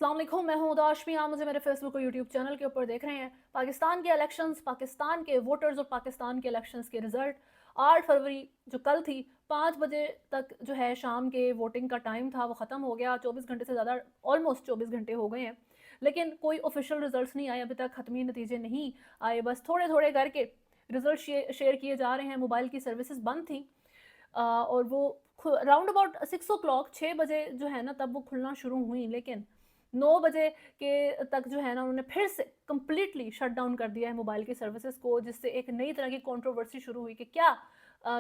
अस्सलाम वालेकुम, मैं हूं दाशमी। आप मुझे मेरे फेसबुक और यूट्यूब चैनल के ऊपर देख रहे हैं। पाकिस्तान के इलेक्शंस, पाकिस्तान के वोटर्स और पाकिस्तान के इलेक्शंस के रिजल्ट 8 फरवरी जो कल थी 5 बजे तक जो है शाम के वोटिंग का टाइम था वो ख़त्म हो गया। 24 घंटे से ज़्यादा, ऑलमोस्ट 24 घंटे हो गए हैं, लेकिन कोई ऑफिशियल रिजल्ट्स नहीं आए अभी तक, हतमी नतीजे नहीं आए। बस थोड़े थोड़े करके रिजल्ट शेयर किए जा रहे हैं। मोबाइल की सर्विसेज बंद थी और वो राउंड अबाउट 6 o'clock 6 बजे जो है ना तब वो खुलना शुरू हुई, लेकिन 9 बजे के तक जो है ना उन्होंने फिर से कम्प्लीटली शट डाउन कर दिया है मोबाइल की सर्विसेज को, जिससे एक नई तरह की कंट्रोवर्सी शुरू हुई कि क्या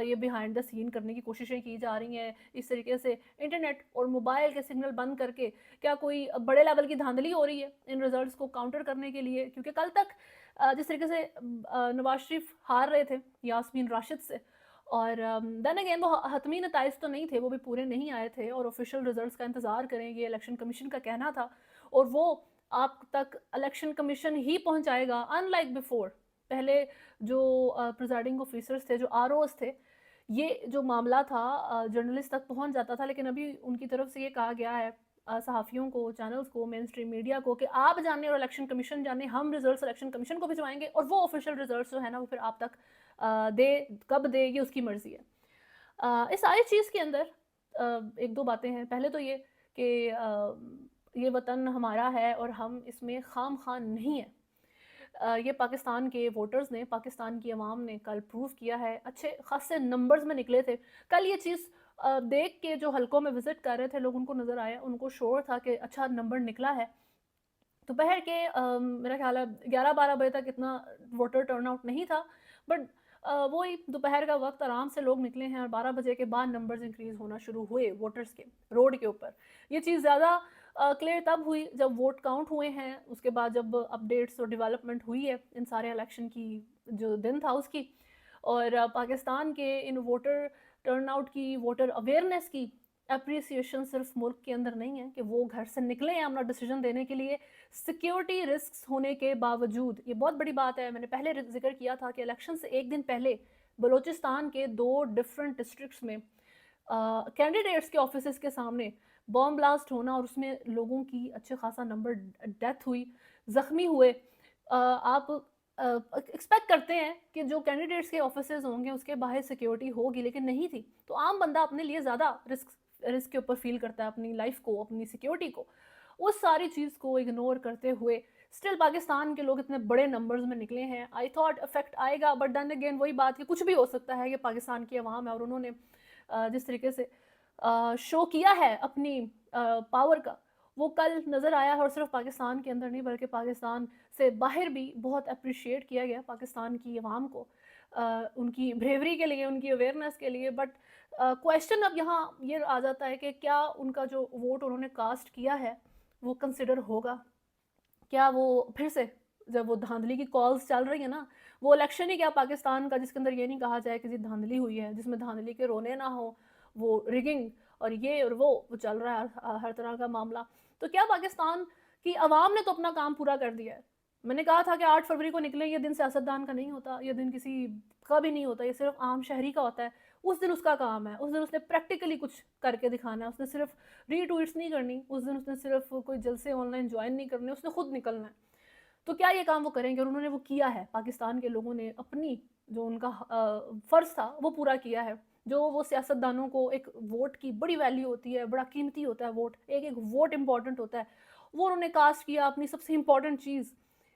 ये बिहाइंड द सीन करने की कोशिशें की जा रही हैं। इस तरीके से इंटरनेट और मोबाइल के सिग्नल बंद करके क्या कोई बड़े लेवल की धांधली हो रही है इन रिजल्ट्स को काउंटर करने के लिए? क्योंकि कल तक जिस तरीके से नवाज शरीफ हार रहे थे यास्मीन राशिद से, और देन अगेन वो हतमी नताइज तो नहीं थे, वो भी पूरे नहीं आए थे और ऑफिशियल रिजल्ट्स का इंतज़ार करें, ये इलेक्शन कमीशन का कहना था और वो आप तक इलेक्शन कमीशन ही पहुंचाएगा। अनलाइक बिफोर, पहले जो प्रिजाइडिंग ऑफिसर्स थे, जो आरओस थे, ये जो मामला था जर्नलिस्ट तक पहुंच जाता था, लेकिन अभी उनकी तरफ से ये कहा गया है सहाफ़ियों को, चैनल्स को, मेन स्ट्रीम मीडिया को कि आप जाने और इलेक्शन कमीशन जाने, हम रिजल्ट इलेक्शन कमीशन को भिजवाएंगे और वो ऑफिशियल रिजल्ट जो है ना वो फिर आप तक दे, कब दे ये उसकी मर्ज़ी है। इस सारी चीज़ के अंदर एक दो बातें हैं। पहले तो ये कि ये वतन हमारा है और हम इसमें खाम खां नहीं है। ये पाकिस्तान के वोटर्स ने, पाकिस्तान की आवाम ने कल प्रूव किया है, अच्छे खासे नंबर्स में निकले थे। कल ये चीज़ देख के जो हलकों में विजिट कर रहे थे लोग, उनको नज़र आया, उनको श्योर था कि अच्छा नंबर निकला है। दोपहर के मेरा ख्याल है 11-12 बजे तक इतना वोटर टर्नआउट नहीं था, बट वही दोपहर का वक्त आराम से लोग निकले हैं और 12 बजे के बाद नंबर्स इंक्रीज़ होना शुरू हुए वोटर्स के रोड के ऊपर। ये चीज़ ज़्यादा क्लियर तब हुई जब वोट काउंट हुए हैं, उसके बाद जब अपडेट्स और डेवलपमेंट हुई है इन सारे इलेक्शन की जो दिन था उसकी, और पाकिस्तान के इन वोटर टर्नआउट की, वोटर अवेयरनेस की अप्रिसिएशन सिर्फ मुल्क के अंदर नहीं है कि वो घर से निकले हैं अपना डिसीजन देने के लिए सिक्योरिटी रिस्क्स होने के बावजूद। ये बहुत बड़ी बात है। मैंने पहले जिक्र किया था कि इलेक्शन से एक दिन पहले बलूचिस्तान के 2 डिफरेंट डिस्ट्रिक्ट्स में कैंडिडेट्स के ऑफिस के सामने बॉम्ब ब्लास्ट होना और उसमें लोगों की अच्छे खासा नंबर डेथ हुई, ज़ख्मी हुए। आप एक्सपेक्ट करते हैं कि जो कैंडिडेट्स के ऑफिसेज होंगे उसके बाहर सिक्योरिटी होगी, लेकिन नहीं थी। तो आम बंदा अपने लिए ज़्यादा रिस्क के ऊपर फील करता है, अपनी लाइफ को, अपनी सिक्योरिटी को। उस सारी चीज़ को इग्नोर करते हुए स्टिल पाकिस्तान के लोग इतने बड़े नंबर्स में निकले हैं। आई थॉट इफेक्ट आएगा, बट देन अगेन वही बात कि कुछ भी हो सकता है। ये पाकिस्तान की आवाम है और उन्होंने जिस तरीके से शो किया है अपनी पावर का, वो कल नज़र आया है। और सिर्फ पाकिस्तान के अंदर नहीं बल्कि पाकिस्तान से बाहर भी बहुत अप्रिशिएट किया गया पाकिस्तान की आवाम को, उनकी ब्रेवरी के लिए, उनकी अवेयरनेस के लिए। बट क्वेश्चन अब यहाँ ये आ जाता है कि क्या उनका जो वोट उन्होंने कास्ट किया है वो कंसिडर होगा? क्या वो फिर से, जब वो धांधली की कॉल्स चल रही है ना, वो इलेक्शन ही क्या पाकिस्तान का जिसके अंदर ये नहीं कहा जाए कि जी धांधली हुई है, जिसमें धांधली के रोने ना हो, वो रिगिंग और ये और वो चल रहा है हर तरह का मामला। तो क्या पाकिस्तान की आवाम ने तो अपना काम पूरा कर दिया है? मैंने कहा था कि 8 फरवरी को निकले, ये दिन सियासतदान का नहीं होता, ये दिन किसी का भी नहीं होता, ये सिर्फ आम शहरी का होता है। उस दिन उसका काम है, उस दिन उसने प्रैक्टिकली कुछ करके दिखाना है, उसने सिर्फ रीट्वीट्स नहीं करनी, उस दिन उसने सिर्फ कोई जलसे ऑनलाइन ज्वाइन नहीं करने, उसने खुद निकलना है। तो क्या ये काम वो करेंगे? और उन्होंने वो किया है। पाकिस्तान के लोगों ने अपनी जो उनका फ़र्ज़ था वो पूरा किया है। जो वो सियासतदानों को, एक वोट की बड़ी वैल्यू होती है, बड़ा कीमती होता है वोट, एक एक वोट इम्पॉर्टेंट होता है, वो उन्होंने कास्ट किया। अपनी सबसे इम्पॉर्टेंट चीज़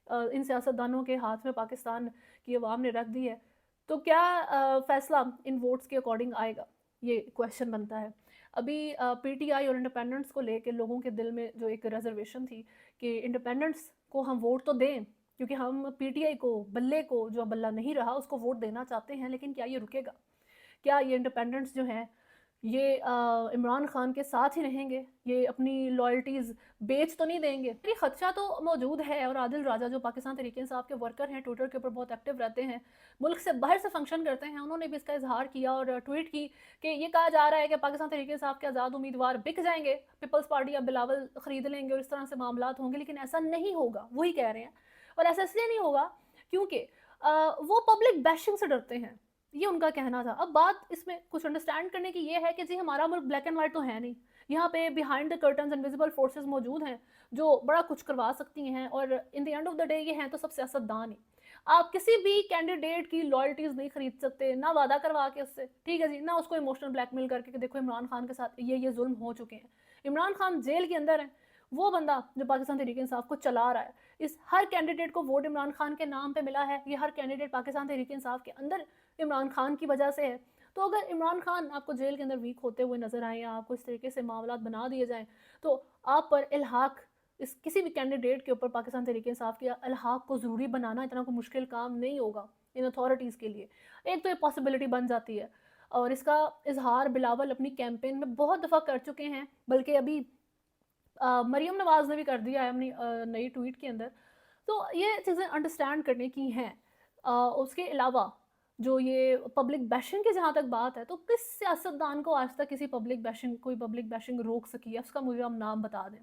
इन सियासतदानों के हाथ में पाकिस्तान की आवाम ने रख दी है। तो क्या फ़ैसला इन वोट्स के अकॉर्डिंग आएगा? ये क्वेश्चन बनता है। अभी पीटीआई और इंडिपेंडेंट्स को लेके लोगों के दिल में जो एक रिजर्वेशन थी कि इंडिपेंडेंट्स को हम वोट तो दें, क्योंकि हम पीटीआई को, बल्ले को, जो बल्ला नहीं रहा उसको वोट देना चाहते हैं, लेकिन क्या ये रुकेगा? क्या ये इंडिपेंडेंट्स जो हैं ये इमरान खान के साथ ही रहेंगे? ये अपनी लॉयल्टीज़ बेच तो नहीं देंगे? ये खदशा तो मौजूद है। और आदिल राजा जो पाकिस्तान तहरीक इंसाफ के वर्कर हैं, ट्विटर के ऊपर बहुत एक्टिव रहते हैं, मुल्क से बाहर से फंक्शन करते हैं, उन्होंने भी इसका इजहार किया और ट्वीट की कि ये कहा जा रहा है कि पाकिस्तान तहरीक इंसाफ के आज़ाद उम्मीदवार बिक जाएंगे, पीपल्स पार्टी अब बिलावल ख़रीद लेंगे और इस तरह से मामला होंगे। लेकिन ऐसा नहीं होगा, वही कह रहे हैं। और ऐसा इसलिए नहीं होगा क्योंकि वो पब्लिक बैशिंग से डरते हैं, ये उनका कहना था। अब बात इसमें कुछ अंडरस्टैंड करने की ये है कि जी हमारा मुल्क ब्लैक एंड वाइट तो है नहीं, यहाँ पे behind the curtains invisible forces मौजूद हैं जो बड़ा कुछ करवा सकती हैं, और in the end of the day ये हैं तो सब सियासतदान ही। आप किसी भी कैंडिडेट की लॉयल्टीज नहीं खरीद सकते, ना वादा करवा के उससे, ठीक है जी, ना उसको इमोशनल ब्लैकमेल करके कि देखो इमरान खान के साथ ये जुल्म हो चुके हैं। इमरान खान जेल के अंदर है, वो बंदा जो पाकिस्तान तहरीक इंसाफ को चला रहा है। इस हर कैंडिडेट को वोट इमरान खान के नाम पे मिला है, ये हर कैंडिडेट पाकिस्तान तहरीक इंसाफ के अंदर इमरान खान की वजह से है। तो अगर इमरान खान आपको जेल के अंदर वीक होते हुए नजर आए या आपको इस तरीके से मामला बना दिए जाएं, तो आप पर इल्हाक इस किसी भी कैंडिडेट के ऊपर पाकिस्तान तहरीक इंसाफ के इल्हाक को ज़रूरी बनाना इतना कोई मुश्किल काम नहीं होगा इन अथॉरिटीज़ के लिए। एक तो ये पॉसिबिलिटी बन जाती है, और इसका इजहार बिलावल अपनी कैंपेन में बहुत दफ़ा कर चुके हैं, बल्कि अभी मरियम नवाज़ ने भी कर दिया है अपनी नई ट्वीट के अंदर। तो ये चीज़ें अंडरस्टैंड करने की हैं। उसके अलावा जो ये पब्लिक बैशिंग की जहाँ तक बात है, तो किस सियासतदान को आज तक किसी कोई पब्लिक बैशिंग रोक सकी है, उसका मुझे हम नाम बता दें।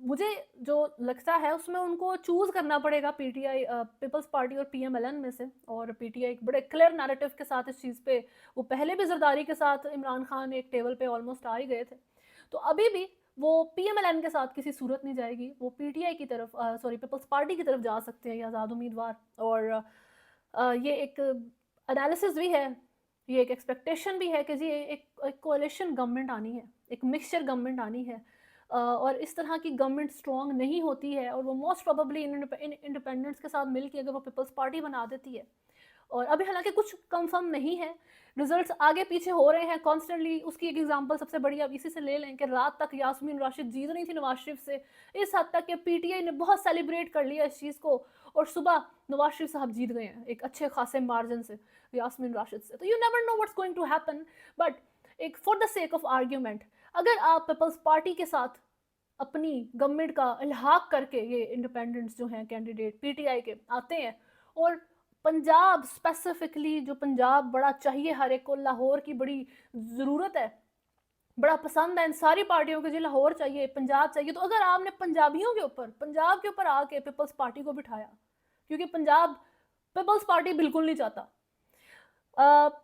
मुझे जो लगता है उसमें उनको चूज़ करना पड़ेगा पीटीआई, पीपल्स पार्टी और पीएमएलएन में से। और पीटीआई एक बड़े क्लियर नैरेटिव के साथ इस चीज़ पे, वो पहले भी जरदारी के साथ इमरान खान एक टेबल पे ऑलमोस्ट आ ही गए थे, तो अभी भी वो पीएमएलएन के साथ किसी सूरत नहीं जाएगी, वो पीटीआई की तरफ, सॉरी पीपल्स पार्टी की तरफ जा सकते हैं, ये आज़ाद उम्मीदवार। और ये एक एनालिसिस भी है, ये एक एक्सपेक्टेशन भी है कि जी एक कोalition गवर्नमेंट आनी है, एक मिक्सचर गवर्नमेंट आनी है। और इस तरह की गवर्नमेंट स्ट्रॉन्ग नहीं होती है, और वो मोस्ट प्रोबेबली इंडिपेंडेंट्स के साथ मिलकर अगर वो पीपल्स पार्टी बना देती है, और अभी हालांकि कुछ कंफर्म नहीं है, रिजल्ट्स आगे पीछे हो रहे हैं कॉन्स्टेंटली। उसकी एक एग्जांपल सबसे बड़ी आप इसी से ले लें कि रात तक यास्मीन राशिद जीत रही थी नवाज शरीफ से, इस हद तक कि पीटीआई ने बहुत सेलिब्रेट कर लिया इस चीज़ को, और सुबह नवाज शरीफ साहब जीत गए हैं एक अच्छे खासे मार्जिन से यास्मीन राशिद से। तो you never know what's going to happen, but एक for the sake of argument, अगर आप पीपल्स पार्टी के साथ अपनी गवर्नमेंट का इल्हाक करके, ये इंडिपेंडेंट्स जो हैं कैंडिडेट पीटीआई के आते हैं, और पंजाब स्पेसिफिकली, जो पंजाब बड़ा चाहिए हर एक को, लाहौर की बड़ी ज़रूरत है, बड़ा पसंद है इन सारी पार्टियों को, जो लाहौर चाहिए, पंजाब चाहिए, तो अगर आपने पंजाब के ऊपर आके पीपल्स पार्टी को बिठाया, क्योंकि पंजाब पीपल्स पार्टी बिल्कुल नहीं चाहता,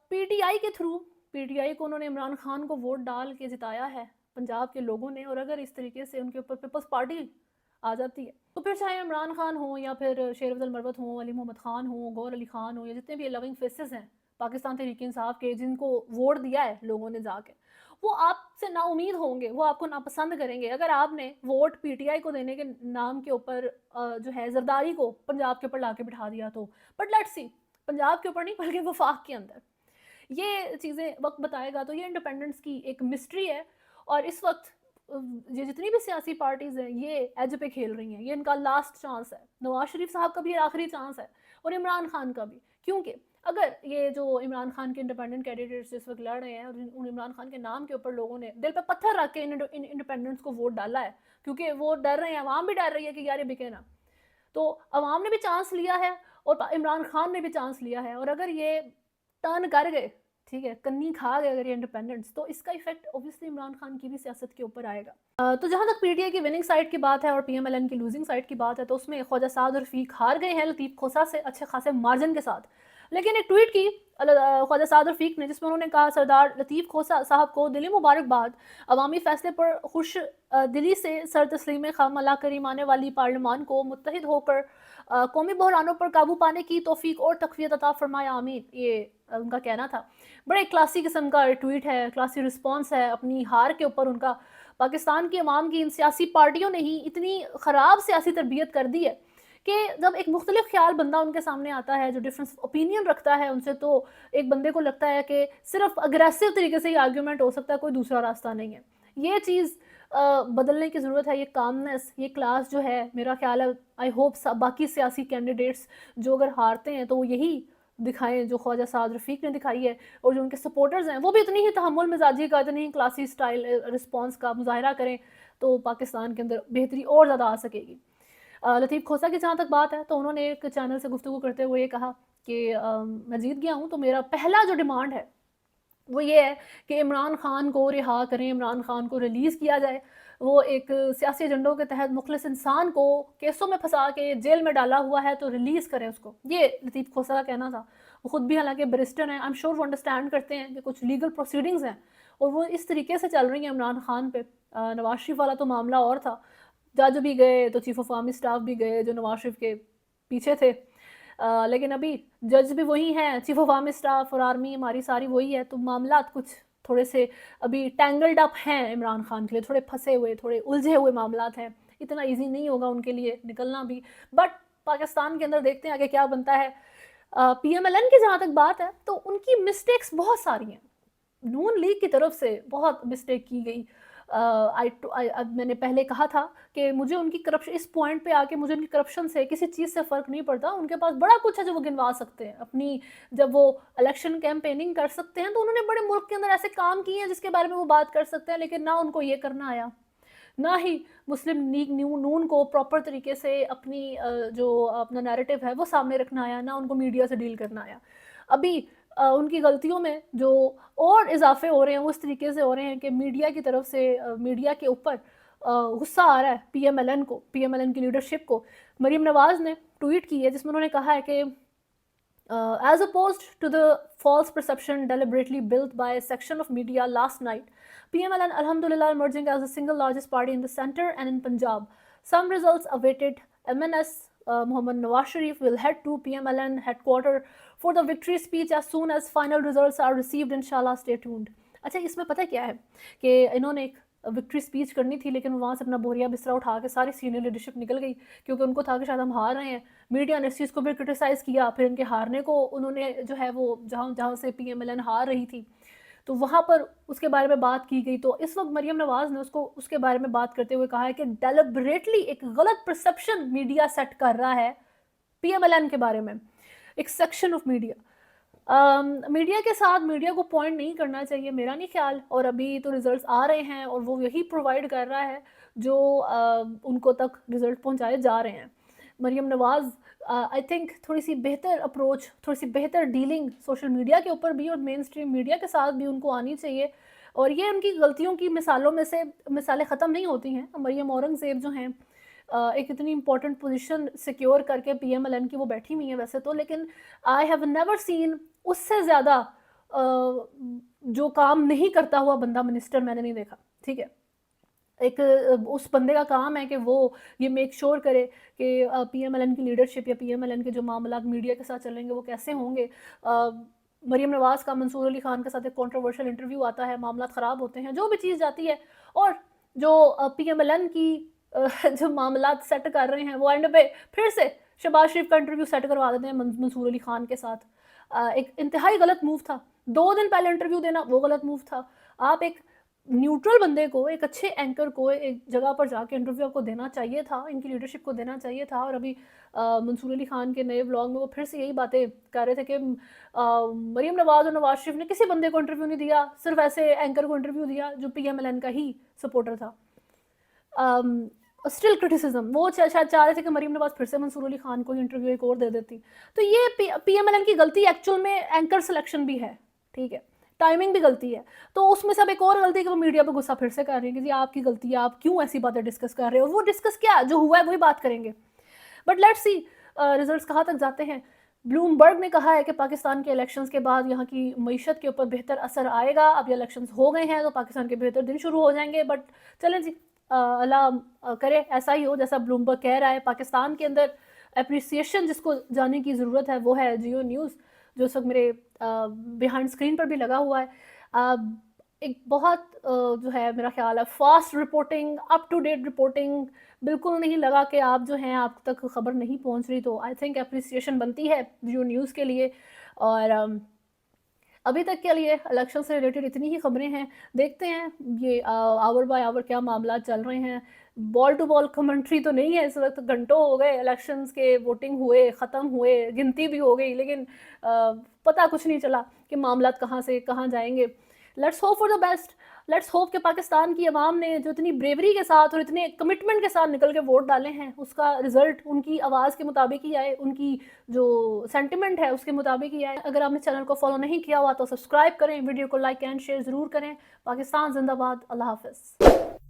पीटीआई के थ्रू, पीटीआई को उन्होंने इमरान खान को वोट डाल के जिताया है पंजाब के लोगों ने, और अगर इस तरीके से उनके ऊपर पीपल्स पार्टी आ जाती है, तो फिर चाहे इमरान खान हो या फिर शेर अफजल मरवत हो, अली मोहम्मद खान हो, गौर अली खान हो, या जितने भी लविंग फेसेस हैं पाकिस्तान तहरीक इंसाफ के, जिनको वोट दिया है लोगों ने जाके, वो आपसे ना उम्मीद होंगे, वो आपको नापसंद करेंगे अगर आपने वोट पीटीआई को देने के नाम के ऊपर जो है जरदारी को पंजाब के ऊपर ला के बिठा दिया तो। बट लेट्स सी, पंजाब के ऊपर नहीं बल्कि वफाक के अंदर ये चीज़ें वक्त बताएगा। तो ये इंडिपेंडेंस की एक मिस्ट्री है, और इस वक्त ये जितनी भी सियासी पार्टीज़ हैं ये एज पे खेल रही हैं, ये इनका लास्ट चांस है। नवाज शरीफ साहब का भी आखिरी चांस है, और इमरान खान का भी, क्योंकि अगर ये जो इमरान खान के इंडिपेंडेंट कैंडिडेट्स जिस वक्त लड़ रहे हैं, और उन इमरान खान के नाम के ऊपर लोगों ने दिल पे पत्थर रख के इन इंडिपेंडेंट्स को वोट डाला है, क्योंकि वो डर रहे हैं, अवाम भी डर रही है कि यार ये बिके ना, तो अवाम ने भी चांस लिया है और इमरान खान ने भी चांस लिया है, और अगर ये टर्न कर गए, ठीक है, कन्नी खा गए अगर ये इंडिपेंडेंट्स, तो इसका इफेक्ट ऑब्वियसली इमरान खान की भी सियासत के ऊपर आएगा। तो जहाँ तक पीटीआई की विनिंग साइड की बात है और पीएमएलएन की लूजिंग साइड की बात है, तो उसमें ख्वाजा साद और रफीक हार गए हैं लतीफ़ खोसा से अच्छे खासे मार्जिन के साथ। लेकिन एक ट्वीट की ख्वाजा साद रफीक ने, जिसमें उन्होंने कहा सरदार लतीफ़ खोसा साहब को दिली मुबारकबाद, अवामी फैसले पर खुश दिली से सर तस्लीम खाम अल्लाह करीम आने वाली पार्लियामान को मुत्तहिद होकर कौमी बहरानों पर काबू पाने की तौफीक और तकवीत अता फरमाया, आमीन, ये उनका कहना था। बड़े क्लासी किस्म का ट्वीट है, क्लासी रिस्पॉन्स है अपनी हार के ऊपर उनका। पाकिस्तान की अवाम की इन सियासी पार्टियों ने ही इतनी ख़राब सियासी तरबियत कर दी है कि जब एक मुख्तलिफ ख्याल बंदा उनके सामने आता है जो डिफरेंस ओपिनियन रखता है उनसे, तो एक बंदे को लगता है कि सिर्फ अग्रेसिव तरीके से ही आर्ग्यूमेंट हो सकता है, कोई दूसरा रास्ता नहीं है। ये चीज़ बदलने की ज़रूरत है। ये कामनेस, ये क्लास जो है, मेरा ख्याल है, आई होप बाकी सियासी कैंडिडेट्स जो अगर हारते हैं तो वो यही दिखाएं जो ख्वाजा साद रफीक ने दिखाई है, और जो उनके सपोर्टर्स हैं वो भी इतनी ही तहम्मुल मिजाजी का, इतनी ही क्लासी स्टाइल रिस्पॉन्स का मुजाहरा करें, तो पाकिस्तान के अंदर बेहतरी और ज़्यादा आ सकेगी। लतीफ़ खोसा की जहाँ तक बात है, तो उन्होंने एक चैनल से गुफ्तगू करते हुए ये कहा कि मैं जीत गया हूँ, तो मेरा पहला जो डिमांड है वो ये है कि इमरान खान को रिहा करें, इमरान खान को रिलीज़ किया जाए। वो एक सियासी एजेंडों के तहत मुखलिस इंसान को केसों में फंसा के जेल में डाला हुआ है, तो रिलीज़ करें उसको, ये लतीफ़ खोसा का कहना था। वो ख़ुद भी हालांकि बैरिस्टर हैं, आई एम श्योर वो अंडरस्टैंड करते हैं कि कुछ लीगल प्रोसीडिंग्स हैं और वो इस तरीके से चल रही हैं इमरान खान पे। नवाज शरीफ वाला तो मामला और था, जज भी गए तो चीफ ऑफ आर्मी स्टाफ भी गए जो नवाज शरीफ के पीछे थे, लेकिन अभी जज भी वही हैं, चीफ ऑफ आर्मी स्टाफ और आर्मी हमारी सारी वही है, तो मामला कुछ थोड़े से अभी टैंगल्ड अप हैं इमरान खान के लिए, थोड़े फंसे हुए, थोड़े उलझे हुए मामला हैं, इतना ईजी नहीं होगा उनके लिए निकलना भी। बट पाकिस्तान के अंदर देखते हैं आगे क्या बनता है। PMLN की जहाँ तक बात है तो उनकी मिस्टेक्स बहुत सारी हैं, नून लीग की तरफ से बहुत मिस्टेक की गई। मैंने पहले कहा था कि मुझे उनकी करप्शन, इस पॉइंट पे आके मुझे उनकी करप्शन से किसी चीज़ से फ़र्क नहीं पड़ता, उनके पास बड़ा कुछ है जो वो गिनवा सकते हैं अपनी, जब वो इलेक्शन कैंपेनिंग कर सकते हैं तो उन्होंने बड़े मुल्क के अंदर ऐसे काम किए हैं जिसके बारे में वो बात कर सकते हैं, लेकिन ना उनको ये करना आया, ना ही मुस्लिम लीग नून को प्रॉपर तरीके से अपनी जो अपना नैरेटिव है वो सामने रखना आया, ना उनको मीडिया से डील करना आया। अभी उनकी गलतियों में जो और इजाफे हो रहे हैं वो इस तरीके से हो रहे हैं कि मीडिया की तरफ से मीडिया के ऊपर गुस्सा आ रहा है PMLN को, PMLN की लीडरशिप को। मरीम नवाज ने ट्वीट की है जिसमें उन्होंने कहा है कि as opposed to the false perception deliberately built by a section of media last night, PMLN alhamdulillah emerging as the single largest party in the center and in Punjab. Some results awaited. MNS Mohammad Nawaz Sharif will head to PMLN headquarters for the victory speech as soon as final results are received. Inshallah, stay tuned. अच्छा, इसमें पता क्या है कि इन्होंने एक victory speech करनी थी, लेकिन वहाँ से अपना बोरिया बिस्तरा उठा के सारी सीनियर लीडरशिप निकल गई, क्योंकि उनको था कि शायद हम हार रहे हैं। मीडिया ने इस चीज़ को भी क्रिटिसाइज़ किया, फिर इनके हारने को उन्होंने जो है वो जहाँ से PMLN हार रही थी तो वहाँ पर उसके बारे में बात की गई। तो इस वक्त मरीम नवाज ने उसके बारे में बात करते हुए कहा है कि डेलिबरेटली एक गलत परसेप्शन मीडिया सेट कर रहा है PMLN के बारे में, एक सेक्शन ऑफ मीडिया। मीडिया के साथ मीडिया को पॉइंट नहीं करना चाहिए मेरा नहीं ख्याल, और अभी तो रिजल्ट्स आ रहे हैं और वो यही प्रोवाइड कर रहा है जो उनको तक रिजल्ट पहुंचाए जा रहे हैं। मरीम नवाज आई थिंक थोड़ी सी बेहतर अप्रोच, थोड़ी सी बेहतर डीलिंग सोशल मीडिया के ऊपर भी और मेन स्ट्रीम मीडिया के साथ भी उनको आनी चाहिए। और ये उनकी गलतियों की मिसालों में से मिसालें ख़त्म नहीं होती हैं। मरियम औरंगज़ेब जो हैं एक इतनी इंपॉर्टेंट पोजीशन सिक्योर करके PMLN की वो बैठी हुई हैं वैसे तो, लेकिन आई हैव नेवर सीन उससे ज़्यादा जो काम नहीं करता हुआ बंदा मिनिस्टर मैंने नहीं देखा। ठीक है, एक उस बंदे का काम है कि वो ये मेक श्योर करे कि PMLN की लीडरशिप या PMLN के जो मामला मीडिया के साथ चलेंगे वो कैसे होंगे। मरीम नवाज़ का मंसूर अली खान के साथ एक कंट्रोवर्शियल इंटरव्यू आता है, मामला ख़राब होते हैं, जो भी चीज़ जाती है, और जो PMLN की जो मामला सेट कर रहे हैं वो एंड पे फिर से शहबाज शरीफ का इंटरव्यू सेट करवा देते हैं मंसूर अली खान के साथ। एक इंतहाई गलत मूव था, 2 दिन पहले इंटरव्यू देना वो गलत मूव था। आप एक न्यूट्रल बंदे को, एक अच्छे एंकर को एक जगह पर जाके इंटरव्यू आपको देना चाहिए था, इनकी लीडरशिप को देना चाहिए था। और अभी मंसूर अली खान के नए व्लॉग में वो फिर से यही बातें कर रहे थे कि मरीम नवाज और नवाज शरीफ ने किसी बंदे को इंटरव्यू नहीं दिया, सिर्फ ऐसे एंकर को इंटरव्यू दिया जो PMLN का ही सपोर्टर था। स्टिल क्रिटिसिज्म, वो शायद चाह रहे थे कि मरीम नवाज फिर से मंसूर अली खान को इंटरव्यू एक और दे देती। तो ये PMLN की गलती एक्चुअल में एंकर सिलेक्शन भी है, ठीक है, टाइमिंग भी गलती है। तो उसमें सब एक और गलती है कि वो मीडिया पे गुस्सा फिर से कर रहे हैं कि जी आपकी गलती है, आप क्यों ऐसी बातें डिस्कस कर रहे हो। और वो डिस्कस क्या जो हुआ है वही बात करेंगे। बट लेट्स सी रिजल्ट्स कहाँ तक जाते हैं। ब्लूमबर्ग ने कहा है कि पाकिस्तान के इलेक्शंस के बाद यहाँ की मईशत के ऊपर बेहतर असर आएगा। अब ये इलेक्शंस हो गए हैं तो पाकिस्तान के बेहतर दिन शुरू हो जाएंगे। बट चलें जी, अल्लाह करे ऐसा ही हो जैसा ब्लूमबर्ग कह रहा है। पाकिस्तान के अंदर अप्रिसिएशन जिसको जाने की ज़रूरत है वो है जियो न्यूज़, जो सब मेरे बिहाइंड स्क्रीन पर भी लगा हुआ है। एक बहुत जो है मेरा ख्याल है fast reporting, up to date reporting, बिल्कुल नहीं लगा कि आप जो हैं आप तक खबर नहीं पहुंच रही। तो आई थिंक अप्रिसिएशन बनती है जियो न्यूज़ के लिए। और अभी तक के लिए इलेक्शन से रिलेटेड इतनी ही खबरें हैं। देखते हैं ये आवर बाय आवर क्या मामला चल रहे हैं। बॉल टू बॉल कमेंट्री तो नहीं है इस वक्त, घंटों हो गए इलेक्शंस के, वोटिंग हुए, ख़त्म हुए, गिनती भी हो गई, लेकिन पता कुछ नहीं चला कि मामला कहाँ से कहाँ जाएंगे। Let's hope for the best. Let's hope कि पाकिस्तान की आवाम ने जो इतनी ब्रेवरी के साथ और इतने कमिटमेंट के साथ निकल के वोट डाले हैं उसका रिजल्ट उनकी आवाज़ के मुताबिक ही आए, उनकी जो सेंटिमेंट है उसके मुताबिक ही आए। अगर आपने चैनल को फॉलो नहीं किया हुआ तो सब्सक्राइब करें, वीडियो को लाइक एंड शेयर ज़रूर करें। पाकिस्तान जिंदाबाद। अल्लाह हाफ़िज़।